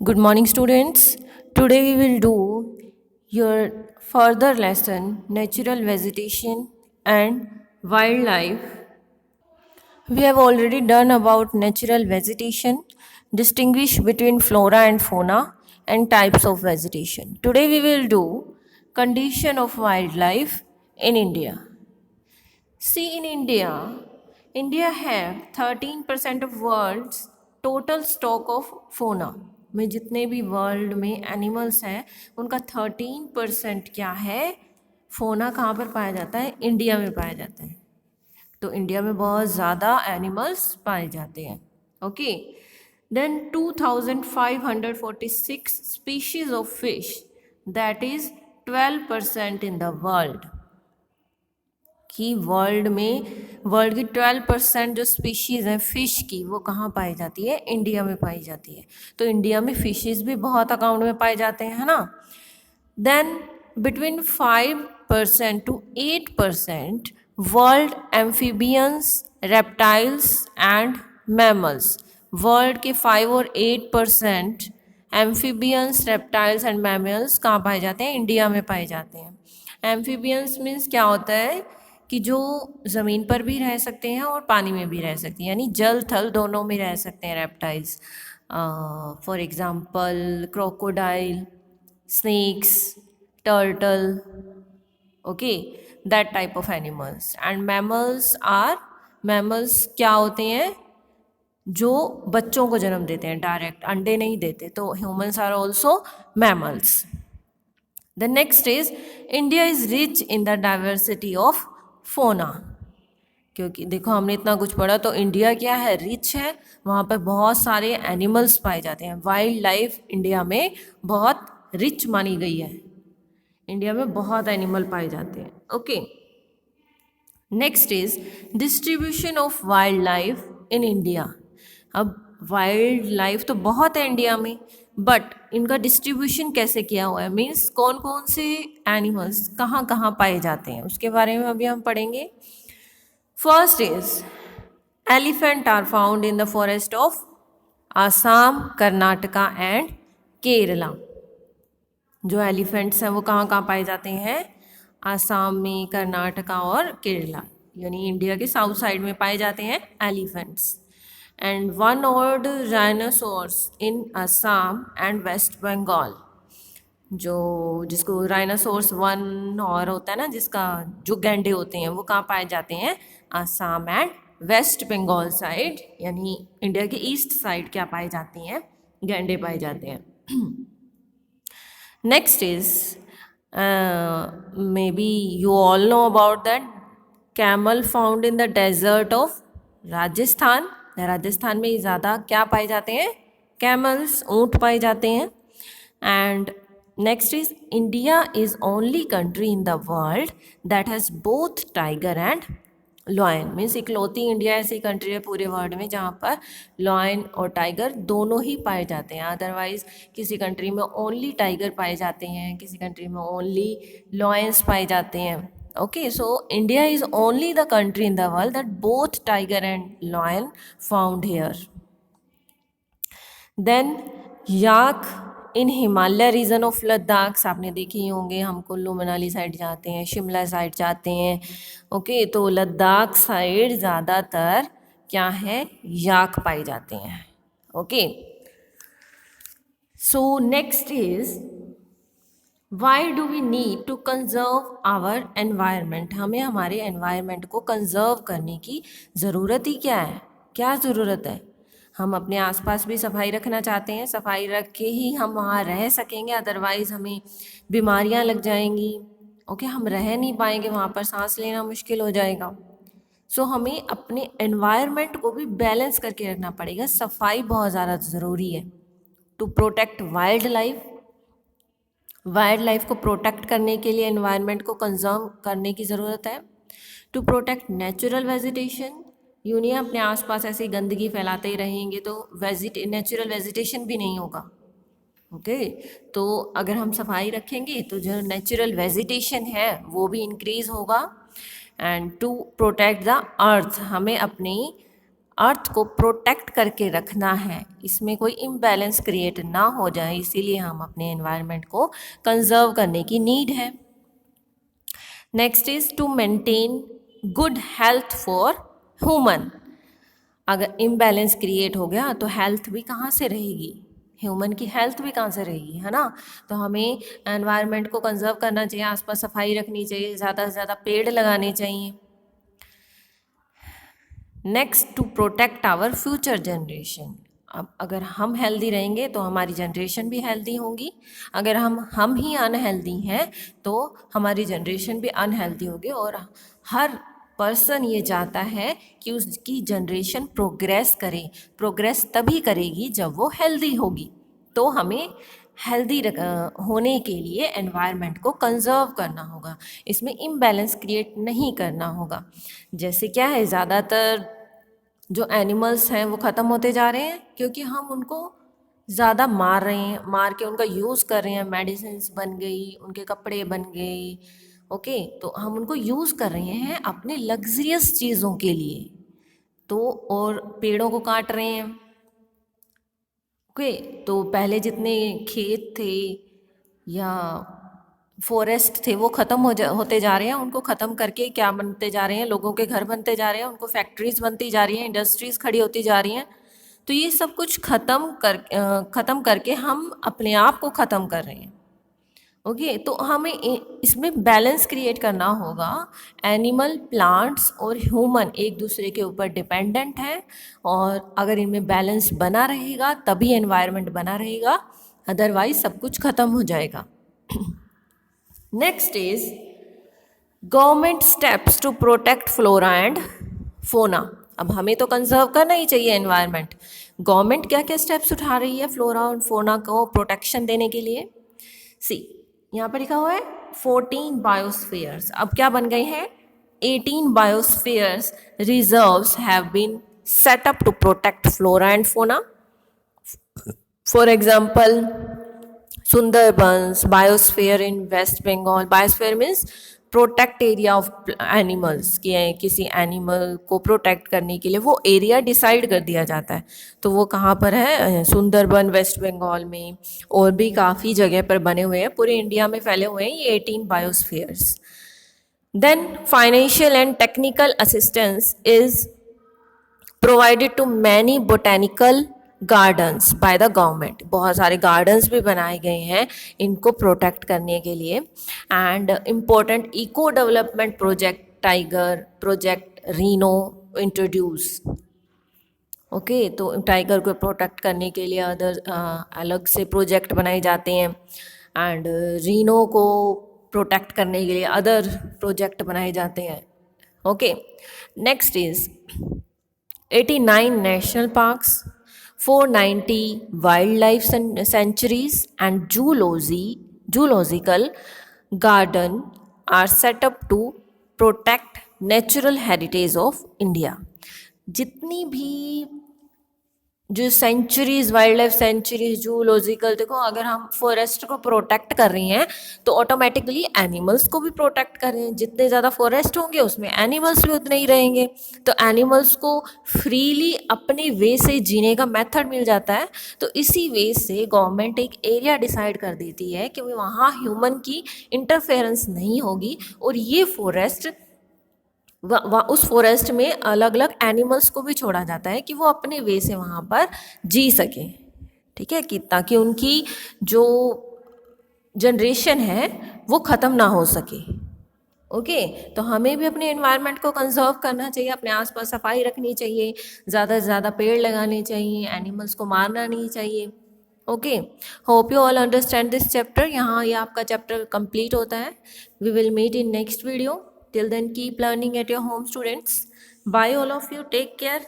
Good morning, students. Today we will do your further lesson natural vegetation and wildlife. We have already done about natural vegetation, distinguish between flora and fauna, and types of vegetation. Today we will do condition of wildlife in India. See, in India, India have 13% of world's total stock of fauna. में जितने भी world में animals हैं उनका 13% क्या है, फोना कहाँ पर पाया जाता है, इंडिया में पाया जाता है. तो इंडिया में बहुत ज़्यादा एनिमल्स पाए जाते हैं. Okay, then 2546 species of fish, that is 12% in the world. कि वर्ल्ड की 12% जो स्पीशीज़ हैं फ़िश की वो कहाँ पाई जाती है, इंडिया में पाई जाती है. तो इंडिया में फ़िशेज़ भी बहुत अकाउंट में पाए जाते हैं, है ना. Then between 5% to 8% world amphibians, reptiles and mammals. World के 5 और 8% एम्फीबियंस, रेप्टाइल्स एंड मैमल्स कहाँ पाए जाते हैं, इंडिया में पाए जाते हैं. एम्फीबियंस मीन्स क्या होता है कि जो ज़मीन पर भी रह सकते हैं और पानी में भी रह सकते हैं, यानी जल थल दोनों में रह सकते हैं reptiles. For example crocodile, snakes, turtle, okay, that type of animals. And mammals क्या होते हैं, जो बच्चों को जन्म देते हैं, डायरेक्ट अंडे नहीं देते. तो humans are also mammals. The next is India is rich in the diversity of fauna. क्योंकि देखो हमने इतना कुछ पढ़ा, तो इंडिया क्या है, रिच है. वहाँ पर बहुत सारे एनिमल्स पाए जाते हैं. वाइल्ड लाइफ इंडिया में बहुत रिच मानी गई है. इंडिया में बहुत एनिमल पाए जाते हैं. Okay, next is distribution of wild life in India. अब वाइल्ड लाइफ तो बहुत है इंडिया में, बट इनका डिस्ट्रीब्यूशन कैसे किया हुआ है, मीन्स कौन कौन से एनिमल्स कहाँ कहाँ पाए जाते हैं, उसके बारे में अभी हम पढ़ेंगे. First is elephant are found in the forest of Assam, Karnataka and Kerala. जो एलिफेंट्स हैं वो कहाँ कहाँ पाए जाते हैं, आसाम में, कर्नाटका और केरला, यानी इंडिया के साउथ साइड में पाए जाते हैं elephants. And one horned rhinoceros in Assam and West Bengal. जिसको राइनोसोर्स वन और होता है ना, जिसका जो गैंडे होते हैं वो कहाँ पाए जाते हैं, असम एंड वेस्ट बंगाल साइड, यानी इंडिया के ईस्ट साइड क्या पाए जाते हैं, गैंडे पाए जाते हैं. Next is maybe you all know about that camel found in the desert of Rajasthan. Rajasthan में ज़्यादा क्या पाए जाते हैं, कैमल्स, ऊँट पाए जाते हैं. And next is India is only country in the world that has both tiger and lion. Means इकलौती इंडिया ऐसी कंट्री है पूरे वर्ल्ड में जहाँ पर लॉयन और टाइगर दोनों ही पाए जाते हैं. अदरवाइज किसी कंट्री में ओनली टाइगर पाए जाते हैं, किसी कंट्री में ओनली लॉयंस पाए जाते हैं. Okay, so India is only the country in the world that both tiger and lion found here. Then yak in Himalaya region of Ladakh, आपने देखे ही होंगे, हम कुल्लू मनाली साइड जाते हैं, शिमला साइड जाते हैं. ओके, तो लद्दाख साइड ज़्यादातर क्या है, याक पाए जाते हैं. Okay, so next is why do we need to conserve our environment. हमें हमारे एनवायरनमेंट को कंजर्व करने की ज़रूरत ही क्या है, क्या ज़रूरत है. हम अपने आसपास भी सफाई रखना चाहते हैं, सफाई रख के ही हम वहाँ रह सकेंगे, अदरवाइज़ हमें बीमारियाँ लग जाएंगी. ओके, हम रह नहीं पाएंगे वहाँ पर, सांस लेना मुश्किल हो जाएगा. सो हमें अपने एनवायरनमेंट को भी बैलेंस करके रखना पड़ेगा. सफाई बहुत ज़्यादा ज़रूरी है to protect wildlife. Wildlife को प्रोटेक्ट करने के लिए एनवायरनमेंट को कंजर्व करने की ज़रूरत है. टू प्रोटेक्ट नेचुरल वेजिटेशन, यूँ नहीं अपने आसपास ऐसी गंदगी फैलाते ही रहेंगे तो नेचुरल वेजिटेशन भी नहीं होगा. ओके, तो अगर हम सफाई रखेंगे तो जो नेचुरल वेजिटेशन है वो भी इंक्रीज़ होगा. And to protect the earth, हमें अपनी अर्थ को प्रोटेक्ट करके रखना है, इसमें कोई इम्बैलेंस क्रिएट ना हो जाए, इसीलिए हम अपने एनवायरनमेंट को कंजर्व करने की नीड है। Next is to maintain good health for human. अगर इम्बैलेंस क्रिएट हो गया तो हेल्थ भी कहाँ से रहेगी, ह्यूमन की हेल्थ भी कहाँ से रहेगी, है ना। तो हमें एनवायरनमेंट को कंजर्व करना चाहिए, आसपास सफाई रखनी चाहिए, ज़्यादा से ज़्यादा पेड़ लगाने चाहिए। Next to protect our future generation. अब अगर हम हेल्दी रहेंगे तो हमारी जनरेशन भी हेल्दी होगी, अगर हम ही अनहेल्दी हैं तो हमारी जनरेशन भी अनहेल्दी होगी। और हर पर्सन ये चाहता है कि उसकी जनरेशन प्रोग्रेस करे, प्रोग्रेस तभी करेगी जब वो हेल्दी होगी। तो हमें हेल्दी होने के लिए एनवायरनमेंट को कंजर्व करना होगा, इसमें इम्बैलेंस क्रिएट नहीं करना होगा। जैसे क्या है, ज़्यादातर जो एनिमल्स हैं वो ख़त्म होते जा रहे हैं क्योंकि हम उनको ज़्यादा मार रहे हैं, मार के उनका यूज़ कर रहे हैं, मेडिसिन्स बन गई, उनके कपड़े बन गए, ओके। तो हम उनको यूज़ कर रहे हैं अपने लग्जरियस चीज़ों के लिए, तो और पेड़ों को काट रहे हैं, ओके। तो पहले जितने खेत थे या फॉरेस्ट थे वो ख़त्म होते जा रहे हैं, उनको ख़त्म करके क्या बनते जा रहे हैं, लोगों के घर बनते जा रहे हैं, उनको फैक्ट्रीज बनती जा रही हैं, इंडस्ट्रीज़ खड़ी होती जा रही हैं। तो ये सब कुछ ख़त्म करके हम अपने आप को ख़त्म कर रहे हैं, ओके। तो हमें इसमें बैलेंस क्रिएट करना होगा। एनिमल, प्लांट्स और ह्यूमन एक दूसरे के ऊपर डिपेंडेंट हैं, और अगर इनमें बैलेंस बना रहेगा तभी एनवायरनमेंट बना रहेगा, अदरवाइज सब कुछ ख़त्म हो जाएगा। Next is government steps to protect flora and fauna. अब हमें तो कंजर्व करना ही चाहिए एनवायरनमेंट, गवर्नमेंट क्या क्या स्टेप्स उठा रही है फ्लोरा और फोना को प्रोटेक्शन देने के लिए। सी, यहाँ पर लिखा हुआ है 14 बायोस्फीयर्स, अब क्या बन गए हैं 18 biospheres reserves have been set up to protect flora and fauna. For example Sundarbans, biosphere in West Bengal. Biosphere means protect area of animals, कि किसी एनिमल को प्रोटेक्ट करने के लिए वो एरिया डिसाइड कर दिया जाता है। तो वो कहाँ पर है, सुंदरबन वेस्ट बंगाल में, और भी काफ़ी जगह पर बने हुए हैं, पूरे इंडिया में फैले हुए हैं ये 18 biospheres. Then financial and technical assistance is provided to many botanical gardens by the government. बहुत सारे गार्डन्स भी बनाए गए हैं इनको प्रोटेक्ट करने के लिए। And important eco development project tiger project rhino introduce, okay. तो टाइगर को प्रोटेक्ट करने के लिए अदर अलग से प्रोजेक्ट बनाए जाते हैं, एंड रीनो को प्रोटेक्ट करने के लिए अदर प्रोजेक्ट बनाए जाते हैं, okay. Next is 89 national parks, 490 wildlife sanctuaries and zoological garden are set up to protect natural heritage of India. जितनी भी जो centuries, wild life sanctuaries, zoological, देखो अगर हम फॉरेस्ट को प्रोटेक्ट कर रही हैं तो ऑटोमेटिकली एनिमल्स को भी प्रोटेक्ट कर रहे हैं। जितने ज़्यादा फॉरेस्ट होंगे उसमें एनिमल्स भी उतने ही रहेंगे, तो एनिमल्स को फ्रीली अपने वे से जीने का मेथड मिल जाता है। तो इसी वे से गवर्नमेंट एक एरिया डिसाइड कर देती है कि वहाँ ह्यूमन की इंटरफेरेंस नहीं होगी, और ये फॉरेस्ट उस फॉरेस्ट में अलग अलग एनिमल्स को भी छोड़ा जाता है कि वो अपने वे से वहाँ पर जी सकें, ठीक है, कि ताकि उनकी जो जनरेशन है वो ख़त्म ना हो सके, ओके। तो हमें भी अपने एनवायरनमेंट को कंजर्व करना चाहिए, अपने आसपास सफाई रखनी चाहिए, ज़्यादा से ज़्यादा पेड़ लगाने चाहिए, एनिमल्स को मारना नहीं चाहिए, okay. Hope you all understand this chapter. यहाँ ये आपका चैप्टर कंप्लीट होता है। We will meet in next video. Till then, keep learning at your home, students. Bye all of you. Take care.